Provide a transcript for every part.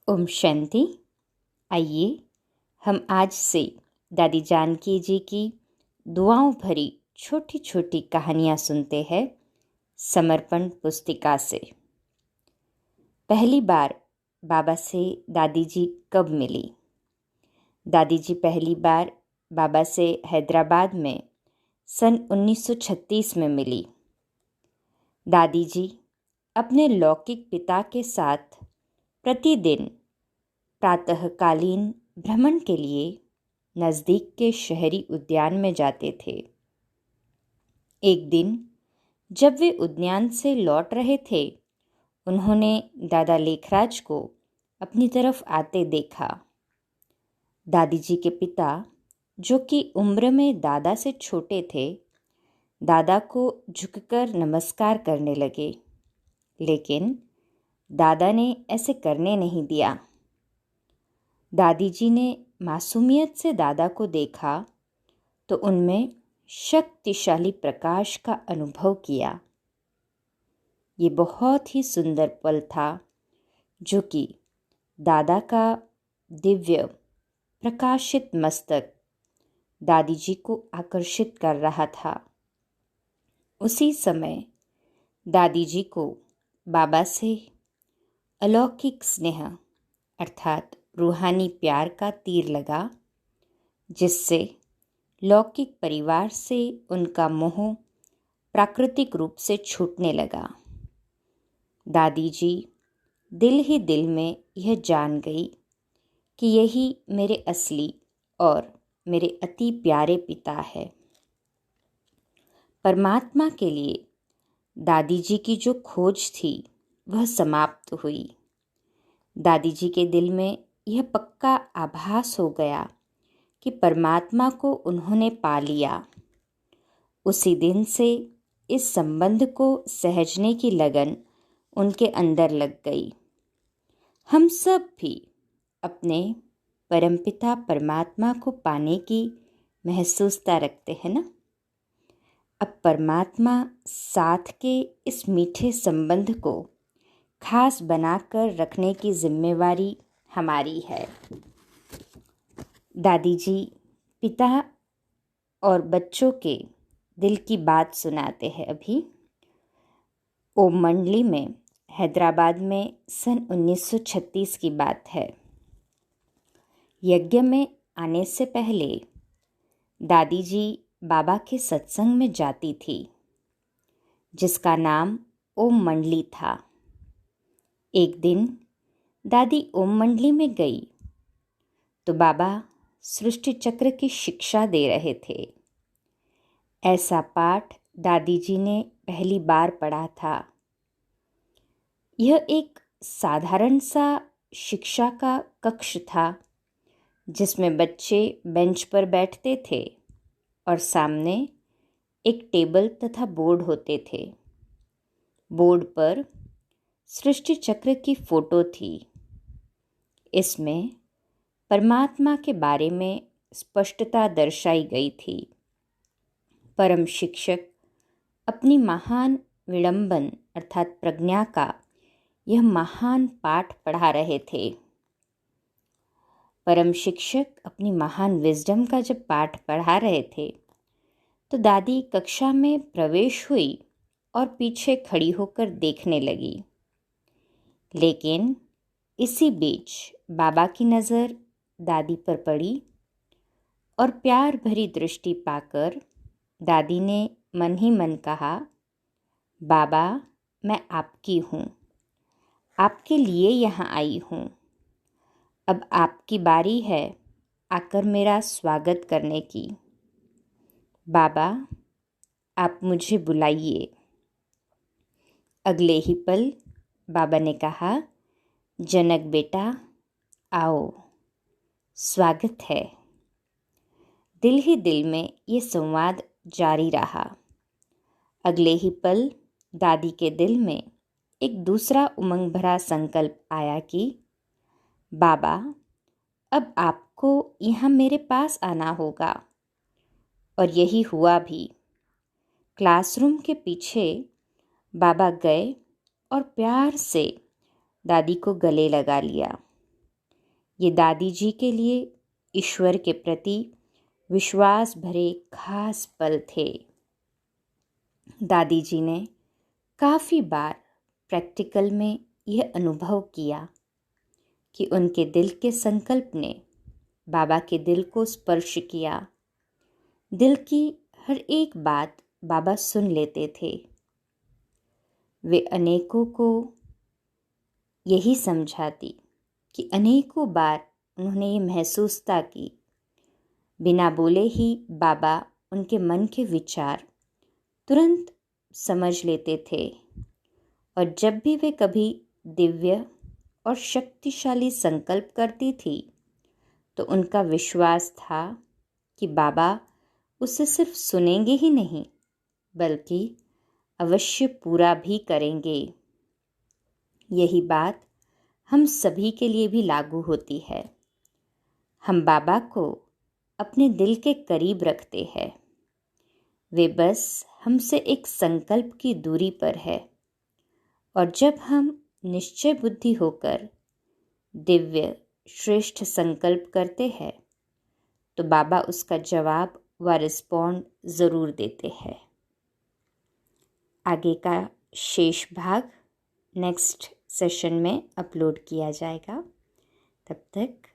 ओम शांति। आइए हम आज से दादी जानकी जी की दुआओं भरी छोटी छोटी कहानियाँ सुनते हैं समर्पण पुस्तिका से। पहली बार बाबा से दादी जी कब मिली? दादी जी पहली बार बाबा से हैदराबाद में सन 1936 में मिली। दादी जी अपने लौकिक पिता के साथ प्रतिदिन प्रातःकालीन भ्रमण के लिए नज़दीक के शहरी उद्यान में जाते थे। एक दिन जब वे उद्यान से लौट रहे थे, उन्होंने दादा लेखराज को अपनी तरफ आते देखा। दादी जी के पिता, जो कि उम्र में दादा से छोटे थे, दादा को झुककर नमस्कार करने लगे, लेकिन दादा ने ऐसे करने नहीं दिया। दादी जी ने मासूमियत से दादा को देखा तो उनमें शक्तिशाली प्रकाश का अनुभव किया। ये बहुत ही सुंदर पल था, जो कि दादा का दिव्य प्रकाशित मस्तक दादी जी को आकर्षित कर रहा था। उसी समय दादी जी को बाबा से अलौकिक स्नेह अर्थात रूहानी प्यार का तीर लगा, जिससे लौकिक परिवार से उनका मोह प्राकृतिक रूप से छूटने लगा। दादी जी दिल ही दिल में यह जान गई कि यही मेरे असली और मेरे अति प्यारे पिता है। परमात्मा के लिए दादी जी की जो खोज थी वह समाप्त हुई। दादी जी के दिल में यह पक्का आभास हो गया कि परमात्मा को उन्होंने पा लिया। उसी दिन से इस संबंध को सहजने की लगन उनके अंदर लग गई। हम सब भी अपने परमपिता परमात्मा को पाने की महसूसता रखते हैं ना। अब परमात्मा साथ के इस मीठे संबंध को खास बनाकर रखने की जिम्मेवारी हमारी है। दादी जी पिता और बच्चों के दिल की बात सुनाते हैं। अभी ओम मंडली में हैदराबाद में सन 1936 की बात है। यज्ञ में आने से पहले दादी जी बाबा के सत्संग में जाती थी, जिसका नाम ओम मंडली था। एक दिन दादी ओम मंडली में गई तो बाबा सृष्टि चक्र की शिक्षा दे रहे थे। ऐसा पाठ दादी जी ने पहली बार पढ़ा था। यह एक साधारण सा शिक्षा का कक्ष था, जिसमें बच्चे बेंच पर बैठते थे और सामने एक टेबल तथा बोर्ड होते थे। बोर्ड पर सृष्टि चक्र की फोटो थी। इसमें परमात्मा के बारे में स्पष्टता दर्शाई गई थी। परम शिक्षक अपनी महान विडंबन अर्थात प्रज्ञा का यह महान पाठ पढ़ा रहे थे। परम शिक्षक अपनी महान विजडम का जब पाठ पढ़ा रहे थे तो दादी कक्षा में प्रवेश हुई और पीछे खड़ी होकर देखने लगी। लेकिन इसी बीच बाबा की नज़र दादी पर पड़ी और प्यार भरी दृष्टि पाकर दादी ने मन ही मन कहा, बाबा मैं आपकी हूँ, आपके लिए यहाँ आई हूँ। अब आपकी बारी है आकर मेरा स्वागत करने की। बाबा आप मुझे बुलाइए। अगले ही पल बाबा ने कहा, जनक बेटा आओ, स्वागत है। दिल ही दिल में ये संवाद जारी रहा। अगले ही पल दादी के दिल में एक दूसरा उमंग भरा संकल्प आया कि बाबा अब आपको यहाँ मेरे पास आना होगा। और यही हुआ भी। क्लासरूम के पीछे बाबा गए और प्यार से दादी को गले लगा लिया। ये दादी जी के लिए ईश्वर के प्रति विश्वास भरे खास पल थे। दादी जी ने काफ़ी बार प्रैक्टिकल में यह अनुभव किया कि उनके दिल के संकल्प ने बाबा के दिल को स्पर्श किया। दिल की हर एक बात बाबा सुन लेते थे। वे अनेकों को यही समझाती कि अनेकों बार उन्होंने ये महसूसता की बिना बोले ही बाबा उनके मन के विचार तुरंत समझ लेते थे। और जब भी वे कभी दिव्य और शक्तिशाली संकल्प करती थी तो उनका विश्वास था कि बाबा उसे सिर्फ सुनेंगे ही नहीं बल्कि अवश्य पूरा भी करेंगे। यही बात हम सभी के लिए भी लागू होती है। हम बाबा को अपने दिल के करीब रखते हैं। वे बस हमसे एक संकल्प की दूरी पर है और जब हम निश्चय बुद्धि होकर दिव्य श्रेष्ठ संकल्प करते हैं तो बाबा उसका जवाब व रिस्पॉन्ड ज़रूर देते हैं। आगे का शेष भाग नेक्स्ट सेशन में अपलोड किया जाएगा। तब तक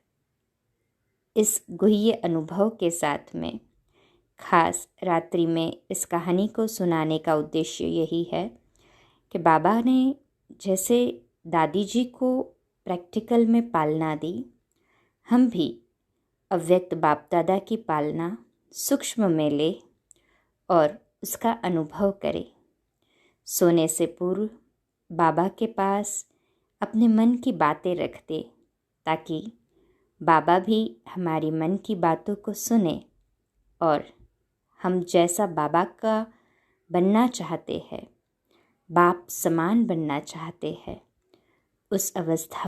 इस गुह्य अनुभव के साथ में खास रात्रि में इस कहानी को सुनाने का उद्देश्य यही है कि बाबा ने जैसे दादी जी को प्रैक्टिकल में पालना दी, हम भी अव्यक्त बाप दादा की पालना सूक्ष्म में ले और उसका अनुभव करें। सोने से पूर्व बाबा के पास अपने मन की बातें रख दे ताकि बाबा भी हमारी मन की बातों को सुने और हम जैसा बाबा का बनना चाहते हैं, बाप समान बनना चाहते हैं, उस अवस्था